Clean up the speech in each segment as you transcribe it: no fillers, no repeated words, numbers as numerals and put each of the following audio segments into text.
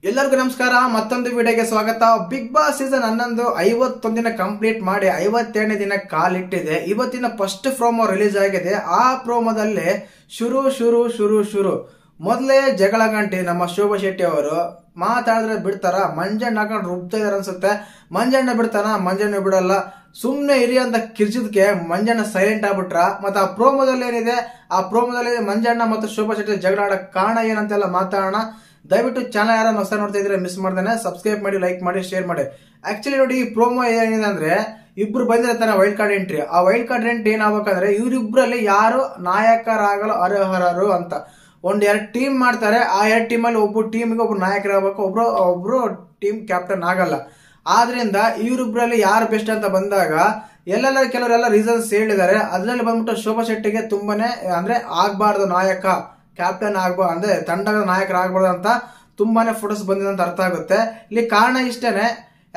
ಎಲ್ಲರಿಗೂ ನಮಸ್ಕಾರ. ಮತ್ತೊಂದು ವಿಡಿಯೋಗೆ ಸ್ವಾಗತ. ಬಿಗ್ ಬಾಸ್ ಸೀಸನ್ 11 51 ದಿನ ಕಂಪ್ಲೀಟ್ ಮಾಡಿ 52ನೇ ದಿನ ಕಾಲಿಟ್ಟಿದೆ. ಇವತ್ತಿನ ಫಸ್ಟ್ ಪ್ರೋಮೋ ರಿಲೀಸ್ ಆಗಿದೆ. ಆ ಪ್ರೋಮೋದಲ್ಲಿ ಶುರು ಮೊದಲೇ ಜಗಳ ಗಂಟೆ ನಮ್ಮ ಶೋಭಾ ಶೆಟ್ಟಿ ಅವರು ಮಾತಾಡಿದ್ರೆ ಬಿಡ್ತಾರ, ಮಂಜಣ್ಣ ಹಾಕೊಂಡು ರುಬ್ತಾ ಇದಾರೆ ಅನ್ಸುತ್ತೆ. ಮಂಜಣ್ಣ ಬಿಡ್ತಾನ, ಮಂಜಣ್ಣ ಬಿಡಲ್ಲ. ಸುಮ್ನೆ ಇರಿ ಅಂತ ಕಿರ್ಚಿದ್ಕೆ ಮಂಜಣ್ಣ ಸೈಲೆಂಟ್ ಆಗ್ಬಿಟ್ರ. ಮತ್ತೆ ಆ ಪ್ರೋಮೋದಲ್ಲಿ ಏನಿದೆ, ಆ ಪ್ರೋಮೋದಲ್ಲಿ ಮಂಜಣ್ಣ ಮತ್ತು ಶೋಭಾ ಶೆಟ್ಟಿ ಜಗಳ ಆಡಕ್ ಕಾರಣ ಏನಂತೆಲ್ಲ ಮಾತಾಡೋಣ. ದಯವಿಟ್ಟು ಚಾನಲ್ ಯಾರು ಹೊಸ ನೋಡ್ತಾ ಇದ್ರೆ ಮಿಸ್ ಮಾಡ್ದೇನೆ ಸಬ್ಸ್ಕ್ರೈಬ್ ಮಾಡಿ, ಲೈಕ್ ಮಾಡಿ, ಶೇರ್ ಮಾಡಿ. ಆಕ್ಚುಲಿ ನೋಡಿ, ಈ ಪ್ರೋಮೋ ಏನಿದೆ ಅಂದ್ರೆ, ಇಬ್ರು ಬಂದಿರ್ತಾನೆ ವೈಲ್ಡ್ ಕಾರ್ಡ್ ಎಂಟ್ರಿ. ಆ ವೈಲ್ಡ್ ಕಾರ್ಡ್ ಎಂಟ್ರಿ ಏನಾಗಬೇಕಂದ್ರೆ, ಇವರಿಬ್ರಲ್ಲಿ ಯಾರು ನಾಯಕರಾಗಲು ಅರ್ಹರು ಅಂತ ಒಂದ್ 2 ಟೀಮ್ ಮಾಡ್ತಾರೆ. ಆ 2 ಟೀಮಲ್ಲಿ ಒಬ್ಬ ಟೀಮ್ಗೆ ಒಬ್ರು ನಾಯಕರಾಗಬೇಕು, ಒಬ್ರು ಟೀಮ್ ಕ್ಯಾಪ್ಟನ್ ಆಗಲ್ಲ. ಆದ್ರಿಂದ ಇವರಿಬ್ರಲ್ಲಿ ಯಾರು ಬೆಸ್ಟ್ ಅಂತ ಬಂದಾಗ ಕೆಲವರೆಲ್ಲ ರೀಸನ್ಸ್ ಹೇಳಿದ್ದಾರೆ. ಅದ್ರಲ್ಲಿ ಬಂದ್ಬಿಟ್ಟು ಶೋಭಾ ಶೆಟ್ಟಿಗೆ ತುಂಬಾನೇ ಅಂದ್ರೆ ಆಗ್ಬಾರ್ದು, ನಾಯಕ ಕ್ಯಾಪ್ಟನ್ ಆಗ್ಬಾರ್ದು ಅಂದ್ರೆ ತಂಡದ ನಾಯಕರಾಗಬಾರ್ದು ಅಂತ ತುಂಬಾನೇ ಫೋಟೋಸ್ ಬಂದಿದೆ ಅಂತ ಅರ್ಥ ಆಗುತ್ತೆ. ಇಲ್ಲಿ ಕಾರಣ ಇಷ್ಟೇನೆ.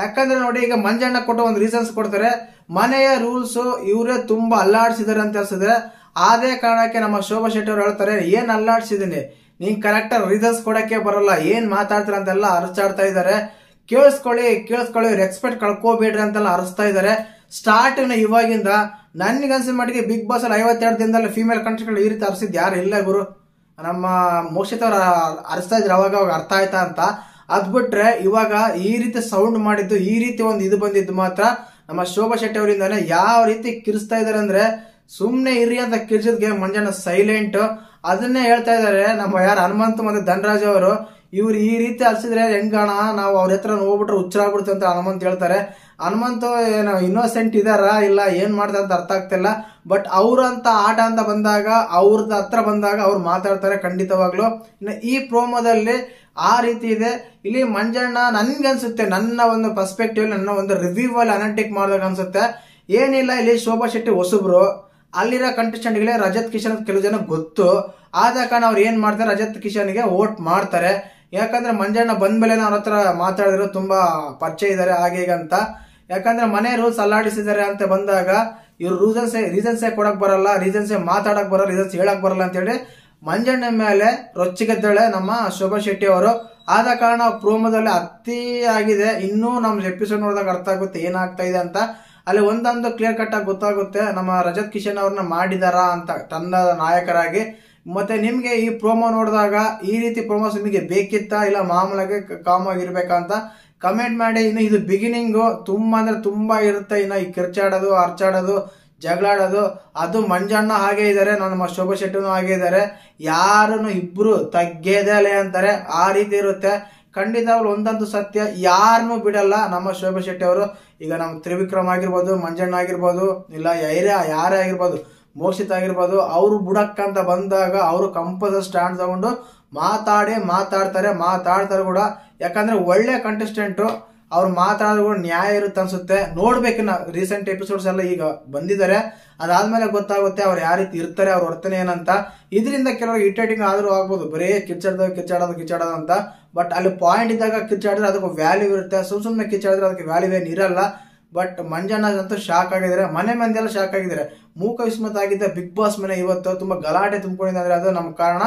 ಯಾಕಂದ್ರೆ ನೋಡಿ, ಈಗ ಮಂಜಣ್ಣ ಕೊಟ್ಟ ಒಂದು ರೀಸನ್ಸ್ ಕೊಡ್ತಾರೆ. ಮನೆಯ ರೂಲ್ಸ್ ಇವರೇ ತುಂಬಾ ಅಲ್ಲಾಡ್ಸಿದಾರೆ ಅಂತ ಅನ್ಸಿದ್ರೆ, ಅದೇ ಕಾರಣಕ್ಕೆ ನಮ್ಮ ಶೋಭಾ ಶೆಟ್ಟಿ ಅವರು ಹೇಳ್ತಾರೆ, ಏನ್ ಅಲ್ಲಾಡ್ಸಿದೀನಿ, ನೀನ್ ಕರೆಕ್ಟ್ ರೀಸನ್ಸ್ ಕೊಡಕ್ಕೆ ಬರಲ್ಲ, ಏನ್ ಮಾತಾಡ್ತೀರ ಅಂತೆಲ್ಲ ಅರಚಾಡ್ತಾ ಇದಾರೆ. ಕೇಳಿಸ್ಕೊಳ್ಳಿ, ರೆಸ್ಪೆಕ್ಟ್ ಕಳ್ಕೋಬೇಡ್ರಿ ಅಂತೆಲ್ಲ ಅರಸ್ತಾ ಇದಾರೆ. ಸ್ಟಾರ್ಟಿಂಗ್ ಇವಾಗಿಂದ ನನ್ಗನ್ಸಿದ ಮಟ್ಟಿಗೆ ಬಿಗ್ ಬಾಸ್ ಅಲ್ಲಿ 52 ದಿನದಲ್ಲಿ ಫೀಮೇಲ್ ಕಂಟೆಸ್ಟೆಂಟ್ ಈ ರೀತಿ ಅರಸಿದ್ ಯಾರು ಇಲ್ಲ ಗುರು. ನಮ್ಮ ಮೋಕ್ಷಿತ್ ಅವ್ರ ಅರಸ್ತಾ ಇದ್ರೆ ಅವಾಗ ಅರ್ಥ ಆಯ್ತಾ ಅಂತ. ಅದ್ ಬಿಟ್ರೆ ಇವಾಗ ಈ ರೀತಿ ಸೌಂಡ್ ಮಾಡಿದ್ದು, ಈ ರೀತಿ ಒಂದು ಇದು ಬಂದಿದ್ದು ಮಾತ್ರ ನಮ್ಮ ಶೋಭಾ ಶೆಟ್ಟಿ ಅವರಿಂದಾನೆ. ಯಾವ ರೀತಿ ಕಿರಿಸ್ತಾ ಇದಾರೆ ಅಂದ್ರೆ, ಸುಮ್ನೆ ಇರಿ ಅಂತ ಕಿರ್ಚಿದ್ಗೆ ಮಂಜಣ್ಣ ಸೈಲೆಂಟ್. ಅದನ್ನೇ ಹೇಳ್ತಾ ಇದಾರೆ ನಮ್ಮ ಹನುಮಂತ್ ಮತ್ತೆ ಧನರಾಜ್ ಅವರು. ಇವ್ರು ಈ ರೀತಿ ಅಲ್ಸಿದ್ರೆ ಹೆಂಗಣ, ನಾವು ಅವ್ರ ಹತ್ರ ಹೋಗ್ಬಿಟ್ರೆ ಹುಚ್ಚರಾಗ್ಬಿಡ್ತೀವಿ ಅಂತ ಹನುಮಂತ್ ಹೇಳ್ತಾರೆ. ಹನುಮಂತ್ ಏನೋ ಇನ್ನೋಸೆಂಟ್ ಇದಾರ ಇಲ್ಲ ಏನ್ ಮಾಡ್ತಾರೆ ಅಂತ ಅರ್ಥ ಆಗ್ತಿಲ್ಲ. ಬಟ್ ಅವ್ರಂತ ಆಟ ಅಂತ ಬಂದಾಗ, ಅವ್ರದ ಹತ್ರ ಬಂದಾಗ ಅವ್ರು ಮಾತಾಡ್ತಾರೆ ಖಂಡಿತವಾಗ್ಲು. ಇನ್ನು ಈ ಪ್ರೋಮೋದಲ್ಲಿ ಆ ರೀತಿ ಇದೆ. ಇಲ್ಲಿ ಮಂಜಣ್ಣ ನನ್ಗನ್ಸುತ್ತೆ, ನನ್ನ ಒಂದು ಪರ್ಸ್ಪೆಕ್ಟಿವ್, ನನ್ನ ಒಂದು ರಿವ್ಯೂ ಅಲ್ಲಿ ಅನಾಲಿಟಿಕ್ ಮಾಡಿದಾಗ ಅನ್ಸುತ್ತೆ, ಏನಿಲ್ಲ ಇಲ್ಲಿ ಶೋಭಾ ಶೆಟ್ಟಿ ಹೊಸಬ್ರು, ಅಲ್ಲಿರೋ ಕಂಟೆಸ್ಟೆಂಟ್ ಗಳೇ ರಜತ್ ಕಿಶನ್ ಕೆಲವು ಜನ ಗೊತ್ತು. ಆದ ಕಾರಣ ಅವ್ರು ಏನ್ ಮಾಡ್ತಾರೆ, ರಜತ್ ಕಿಶನ್ಗೆ ವೋಟ್ ಮಾಡ್ತಾರೆ. ಯಾಕಂದ್ರೆ ಮಂಜಣ್ಣ ಬಂದ್ಮೇಲೆ ಅವ್ರ ಹತ್ರ ಮಾತಾಡಿದ್ರು, ತುಂಬಾ ಪರಿಚಯ ಇದಾರೆ ಹಾಗೆ ಈಗ ಅಂತ. ಯಾಕಂದ್ರೆ ಮನೆ ರೂಲ್ಸ್ ಅಲ್ಲಾಡಿಸಿದ್ದಾರೆ ಅಂತ ಬಂದಾಗ ಇವ್ರು ರೀಸನ್ಸೇ ಕೊಡಕ್ ಬರಲ್ಲ, ರೀಸನ್ಸೇ ಮಾತಾಡಕ್ ಬರಲ್ಲ, ರೀಸನ್ಸ್ ಹೇಳಕ್ ಬರಲ್ಲ ಅಂತ ಹೇಳಿ ಮಂಜಣ್ಣ ಮೇಲೆ ರೊಚ್ಚಿಗೆದ್ದಾಳೆ ನಮ್ಮ ಶೋಭಾ ಶೆಟ್ಟಿ ಅವರು. ಆದ ಕಾರಣ ಪ್ರೋಮೋದಲ್ಲಿ ಅತಿ ಆಗಿದೆ. ಇನ್ನೂ ನಮ್ ಎಪಿಸೋಡ್ ನೋಡಿದಾಗ ಅರ್ಥ ಆಗುತ್ತೆ ಏನಾಗ್ತಾ ಇದೆ ಅಂತ. ಅಲ್ಲಿ ಒಂದೊಂದು ಕ್ಲಿಯರ್ ಕಟ್ ಆಗಿ ಗೊತ್ತಾಗುತ್ತೆ, ನಮ್ಮ ರಜತ್ ಕಿಶನ್ ಅವ್ರನ್ನ ಮಾಡಿದಾರ ಅಂತ ತಂಡದ ನಾಯಕರಾಗಿ. ಮತ್ತೆ ನಿಮ್ಗೆ ಈ ಪ್ರೋಮೋ ನೋಡಿದಾಗ ಈ ರೀತಿ ಪ್ರೋಮೋಸ್ ನಿಮಗೆ ಬೇಕಿತ್ತಾ, ಇಲ್ಲ ಮಾಮೂಲಾಗಿ ಕಾಮ್ ಆಗಿರ್ಬೇಕಾ ಅಂತ ಕಮೆಂಟ್ ಮಾಡಿ. ಇನ್ನು ಇದು ಬಿಗಿನಿಂಗು, ತುಂಬಾ ಅಂದ್ರೆ ತುಂಬಾ ಇರುತ್ತೆ. ಇನ್ನು ಈ ಕಿರ್ಚಾಡೋದು, ಅರ್ಚಾಡೋದು, ಜಗಳಾಡೋದು, ಅದು ಮಂಜಣ್ಣ ಹಾಗೆ ಇದಾರೆ, ನಮ್ಮ ಶೋಭಾ ಶೆಟ್ಟಿನೂ ಹಾಗೆ ಇದಾರೆ. ಯಾರನ್ನು ಇಬ್ರು ತಗ್ಗೇದಲೆ ಅಂತಾರೆ, ಆ ರೀತಿ ಇರುತ್ತೆ. ಖಂಡಿತವಾಗ್ಲು ಒಂದಂತೂ ಸತ್ಯ, ಯಾರನ್ನೂ ಬಿಡಲ್ಲ ನಮ್ಮ ಶೋಭಾ ಶೆಟ್ಟಿ ಅವರು. ಈಗ ನಮ್ಮ ತ್ರಿವಿಕ್ರಮ್ ಆಗಿರ್ಬೋದು, ಮಂಜಣ್ಣ ಆಗಿರ್ಬೋದು, ಇಲ್ಲ ಯಾರೇ ಆಗಿರ್ಬೋದು, ಮೋಕ್ಷಿತ್ ಆಗಿರ್ಬೋದು, ಅವ್ರು ಬುಡಕ್ಕಂತ ಬಂದಾಗ ಅವರು ಕಂಪಲ್ಸರಿ ಸ್ಟ್ಯಾಂಡ್ ತಗೊಂಡು ಮಾತಾಡ್ತಾರೆ ಕೂಡ. ಯಾಕಂದ್ರೆ ಒಳ್ಳೆ ಕಂಟೆಸ್ಟೆಂಟ್, ಅವ್ರು ಮಾತಾಡೋದು ಕೂಡ ನ್ಯಾಯ ಇರುತ್ತೆ ಅನ್ಸುತ್ತೆ. ನೋಡ್ಬೇಕಿನ್ನ ರೀಸೆಂಟ್ ಎಪಿಸೋಡ್ಸ್ ಎಲ್ಲ ಈಗ ಬಂದಿದ್ದಾರೆ, ಅದಾದ್ಮೇಲೆ ಗೊತ್ತಾಗುತ್ತೆ ಅವ್ರು ಯಾವ ರೀತಿ ಇರ್ತಾರೆ, ಅವ್ರ ವರ್ತನೆ ಏನಂತ. ಇದರಿಂದ ಕೆಲವರು ಇರಿಟೇಟಿಂಗ್ ಆದ್ರೂ ಆಗ್ಬೋದು, ಬರೀ ಕಿಚ್ಚಾಡೋದು ಅಂತ. ಬಟ್ ಅಲ್ಲಿ ಪಾಯಿಂಟ್ ಇದ್ದಾಗ ಕಿಚ್ಚಾಡಿದ್ರೆ ಅದಕ್ಕೆ ವ್ಯಾಲ್ಯೂ ಇರುತ್ತೆ, ಸುಮ್ನೆ ಕಿಚ್ಚಾಡಿದ್ರೆ ಅದಕ್ಕೆ ವ್ಯಾಲ್ಯೂ ಏನು ಇರಲ್ಲ. ಬಟ್ ಮಂಜಣ್ಣ ಅಂತೂ ಶಾಕ್ ಆಗಿದ್ದಾರೆ, ಮನೆ ಮಂದಿ ಎಲ್ಲ ಶಾಕ್ ಆಗಿದ್ದಾರೆ. ಮೂಕ ವಿಸ್ಮತ ಆಗಿದ್ದ ಬಿಗ್ ಬಾಸ್ ಮನೆ ಇವತ್ತು ತುಂಬಾ ಗಲಾಟೆ ತುಂಬಿಕೊಂಡಿದೆ ಅಂದ್ರೆ ಅದು ನಮ್ಮ ಕಾರಣ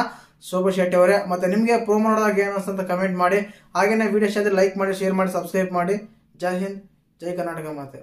ಶೋಭಾ ಶೆಟ್ಟಿ ಅವರೇ. ಮತ್ತೆ ನಿಮ್ಗೆ ಪ್ರೋಮೋ ನೋಡಿದಾಗ ಏನು ಅನ್ಸುತ್ತೆ ಕಮೆಂಟ್ ಮಾಡಿ. ಹಾಗೇನೆ ವಿಡಿಯೋ ಇಷ್ಟ ಆದ್ರೆ ಲೈಕ್ ಮಾಡಿ, ಶೇರ್ ಮಾಡಿ, ಸಬ್ಸ್ಕ್ರೈಬ್ ಮಾಡಿ. ಜೈ ಹಿಂದ್, ಜೈ ಕರ್ನಾಟಕ ಮಾತೆ.